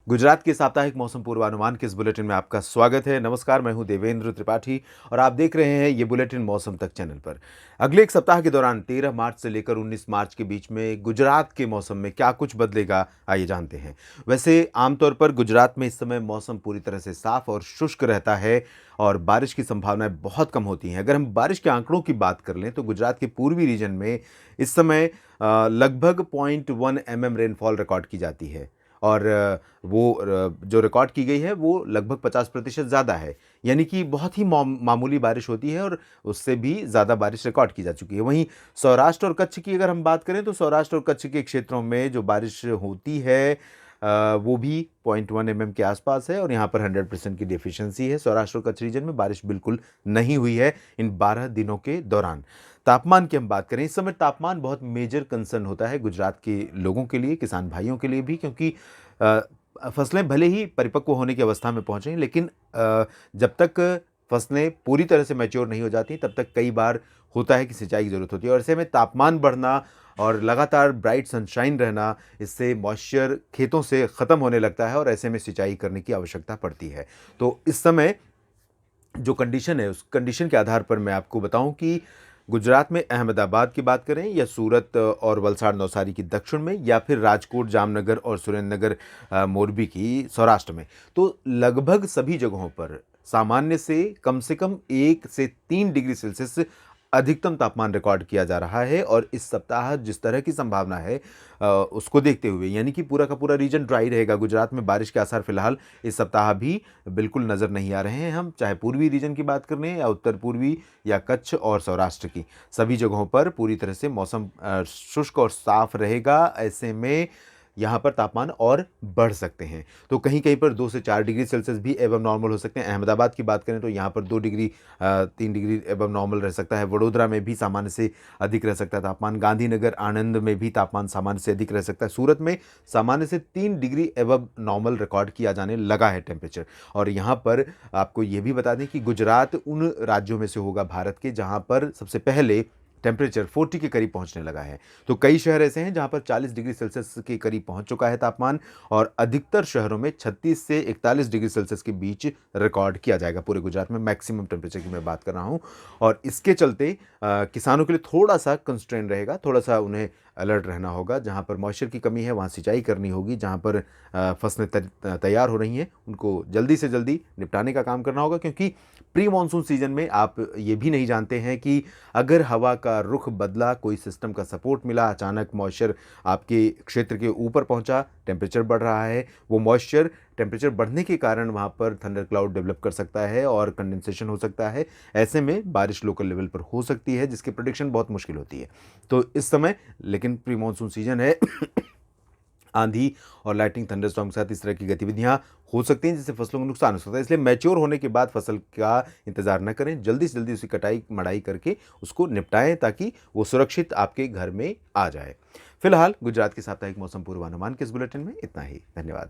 गुजरात के साप्ताहिक मौसम पूर्वानुमान के इस बुलेटिन में आपका स्वागत है। नमस्कार, मैं हूं देवेंद्र त्रिपाठी और आप देख रहे हैं ये बुलेटिन मौसम तक चैनल पर। अगले एक सप्ताह के दौरान 13 मार्च से लेकर 19 मार्च के बीच में गुजरात के मौसम में क्या कुछ बदलेगा, आइए जानते हैं। वैसे आमतौर पर गुजरात में इस समय मौसम पूरी तरह से साफ और शुष्क रहता है और बारिश की संभावनाएं बहुत कम होती हैं। अगर हम बारिश के आंकड़ों की बात कर लें तो गुजरात के पूर्वी रीजन में इस समय लगभग 0.1 mm रेनफॉल रिकॉर्ड की जाती है और जो रिकॉर्ड की गई है वो लगभग 50% ज़्यादा है। यानी कि बहुत ही मामूली बारिश होती है और उससे भी ज़्यादा बारिश रिकॉर्ड की जा चुकी है। वहीं सौराष्ट्र और कच्छ की अगर हम बात करें तो सौराष्ट्र और कच्छ के क्षेत्रों में जो बारिश होती है वो भी 0.1 mm के आसपास है और यहाँ पर 100% की डेफिशिएंसी है। सौराष्ट्र और कच्छ रीजन में बारिश बिल्कुल नहीं हुई है इन 12 दिनों के दौरान। तापमान की हम बात करें, इस समय तापमान बहुत मेजर कंसर्न होता है गुजरात के लोगों के लिए, किसान भाइयों के लिए भी, क्योंकि अ, फसलें भले ही परिपक्व होने की अवस्था में पहुंचे लेकिन जब तक फसलें पूरी तरह से मैच्योर नहीं हो जाती तब तक कई बार होता है कि सिंचाई की ज़रूरत होती है और ऐसे में तापमान बढ़ना और लगातार ब्राइट सनशाइन रहना, इससे मॉइस्चर खेतों से ख़त्म होने लगता है और ऐसे में सिंचाई करने की आवश्यकता पड़ती है। तो इस समय जो कंडीशन है उस कंडीशन के आधार पर मैं आपको बताऊं कि गुजरात में अहमदाबाद की बात करें या सूरत और वलसाड़ नवसारी की दक्षिण में या फिर राजकोट जामनगर और सुरेंद्रनगर मोरबी की सौराष्ट्र में, तो लगभग सभी जगहों पर सामान्य से कम 1 से 3 डिग्री सेल्सियस अधिकतम तापमान रिकॉर्ड किया जा रहा है। और इस सप्ताह जिस तरह की संभावना है उसको देखते हुए, यानी कि पूरा का पूरा रीजन ड्राई रहेगा। गुजरात में बारिश के आसार फिलहाल इस सप्ताह भी बिल्कुल नज़र नहीं आ रहे हैं। हम चाहे पूर्वी रीजन की बात कर लें या उत्तर पूर्वी या कच्छ और सौराष्ट्र की, सभी जगहों पर पूरी तरह से मौसम शुष्क और साफ रहेगा। ऐसे में यहाँ पर तापमान और बढ़ सकते हैं, तो कहीं कहीं पर 2 से 4 डिग्री सेल्सियस भी एवं नॉर्मल हो सकते हैं। अहमदाबाद की बात करें तो यहाँ पर 2 डिग्री 3 डिग्री एवं नॉर्मल रह सकता है। वडोदरा में भी सामान्य से अधिक रह सकता है तापमान। गांधीनगर आनंद में भी तापमान सामान्य से अधिक रह सकता है। सूरत में सामान्य से 3 डिग्री एवं नॉर्मल रिकॉर्ड किया जाने लगा है टेम्परेचर। और यहाँ पर आपको ये भी बता दें कि गुजरात उन राज्यों में से होगा भारत के जहाँ पर सबसे पहले टेम्परेचर 40 के करीब पहुंचने लगा है। तो कई शहर ऐसे हैं जहां पर 40 डिग्री सेल्सियस के करीब पहुंच चुका है तापमान और अधिकतर शहरों में 36 से 41 डिग्री सेल्सियस के बीच रिकॉर्ड किया जाएगा। पूरे गुजरात में मैक्सिमम टेम्परेचर की मैं बात कर रहा हूं और इसके चलते किसानों के लिए थोड़ा सा कंस्ट्रेन रहेगा, थोड़ा सा उन्हें अलर्ट रहना होगा। जहां पर मॉइस्चर की कमी है वहां सिंचाई करनी होगी, जहां पर फसलें तैयार हो रही हैं उनको जल्दी से जल्दी निपटाने का काम करना होगा, क्योंकि प्री मानसून सीजन में आप ये भी नहीं जानते हैं कि अगर हवा का रुख बदला, कोई सिस्टम का सपोर्ट मिला, अचानक मॉइस्चर आपके क्षेत्र के ऊपर पहुंचा, टेम्परेचर बढ़ रहा है, वो मॉइस्चर टेम्परेचर बढ़ने के कारण वहाँ पर थंडर क्लाउड डेवलप कर सकता है और कंडेंसेशन हो सकता है। ऐसे में बारिश लोकल लेवल पर हो सकती है जिसकी प्रेडिक्शन बहुत मुश्किल होती है। तो इस समय लेकिन प्री मानसून सीजन है आंधी और लाइटनिंग थंडरस्टॉर्म के साथ इस तरह की गतिविधियां हो सकती हैं जिससे फसलों को नुकसान हो सकता है। इसलिए मैच्योर होने के बाद फसल का इंतजार न करें, जल्दी से जल्दी उसकी कटाई मड़ाई करके उसको निपटाएं ताकि वो सुरक्षित आपके घर में आ जाए। फिलहाल गुजरात के साप्ताहिक मौसम पूर्वानुमान के इस बुलेटिन में इतना ही। धन्यवाद।